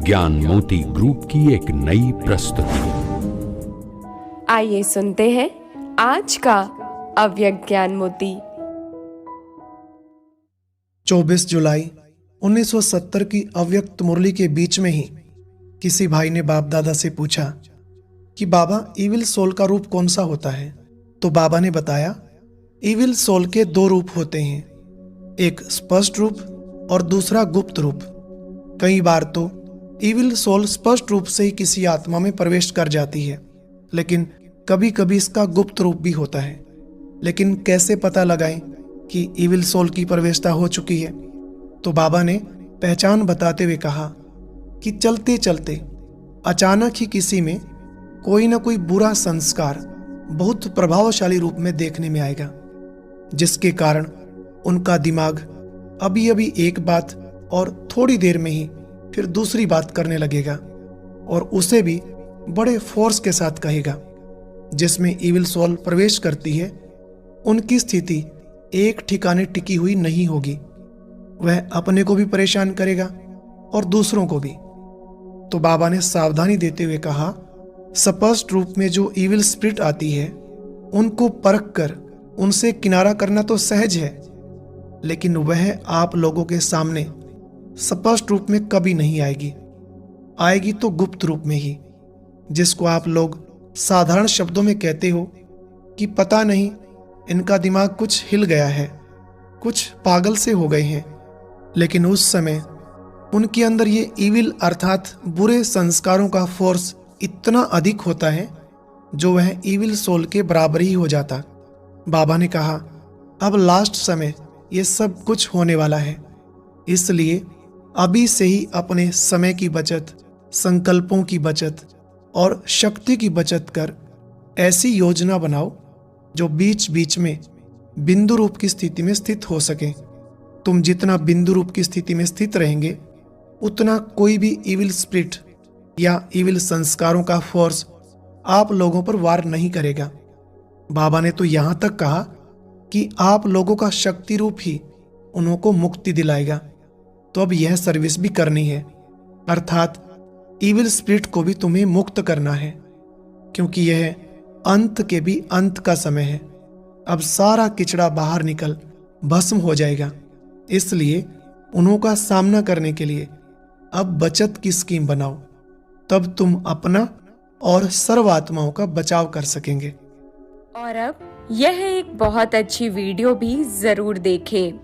ज्ञान मोती ग्रुप की एक नई प्रस्तुति। आइए सुनते हैं आज का अव्यक्त ज्ञान मोती। 24 जुलाई 1970 की अव्यक्त मुरली के बीच में ही किसी भाई ने बाप दादा से पूछा कि बाबा, इविल सोल का रूप कौन सा होता है? तो बाबा ने बताया, इविल सोल के दो रूप होते हैं, एक स्पष्ट रूप और दूसरा गुप्त रूप। कई बार तो इविल सोल स्पष्ट रूप से ही किसी आत्मा में प्रवेश कर जाती है, लेकिन कभी कभी इसका गुप्त रूप भी होता है। लेकिन कैसे पता लगाएं कि इविल सोल की प्रवेशता हो चुकी है? तो बाबा ने पहचान बताते हुए कहा कि चलते चलते अचानक ही किसी में कोई ना कोई बुरा संस्कार बहुत प्रभावशाली रूप में देखने में आएगा, जिसके कारण उनका दिमाग अभी अभी एक बात और थोड़ी देर में ही फिर दूसरी बात करने लगेगा और उसे भी बड़े फोर्स के साथ कहेगा। जिसमें इविल सोल प्रवेश करती है, उनकी स्थिति एक ठिकाने टिकी हुई नहीं होगी। वह अपने को भी परेशान करेगा और दूसरों को भी। तो बाबा ने सावधानी देते हुए कहा, स्पष्ट रूप में जो इविल स्पिरिट आती है, उनको परख कर उनसे किनारा करना तो सहज है, लेकिन वह आप लोगों के सामने स्पष्ट रूप में कभी नहीं आएगी तो गुप्त रूप में ही, जिसको आप लोग साधारण शब्दों में कहते हो कि पता नहीं इनका दिमाग कुछ हिल गया है, कुछ पागल से हो गए हैं। लेकिन उस समय उनके अंदर ये इविल अर्थात बुरे संस्कारों का फोर्स इतना अधिक होता है जो वह इविल सोल के बराबर ही हो जाता। बाबा ने कहा, अब लास्ट समय ये सब कुछ होने वाला है, इसलिए अभी से ही अपने समय की बचत, संकल्पों की बचत और शक्ति की बचत कर ऐसी योजना बनाओ जो बीच बीच में बिंदु रूप की स्थिति में स्थित हो सके। तुम जितना बिंदु रूप की स्थिति में स्थित रहेंगे, उतना कोई भी इविल स्पिरिट या इविल संस्कारों का फोर्स आप लोगों पर वार नहीं करेगा। बाबा ने तो यहां तक कहा कि आप लोगों का शक्ति रूप ही उनको मुक्ति दिलाएगा। तो अब यह सर्विस भी करनी है, अर्थात इविल स्पिरिट को भी तुम्हें मुक्त करना है, क्योंकि यह अंत के भी अंत का समय है। अब सारा किचड़ा बाहर निकल भस्म हो जाएगा, इसलिए उनका सामना करने के लिए अब बचत की स्कीम बनाओ, तब तुम अपना और सर्व आत्माओं का बचाव कर सकेंगे। और अब यह एक बहुत अच्छी वीडियो भी जरूर देखें।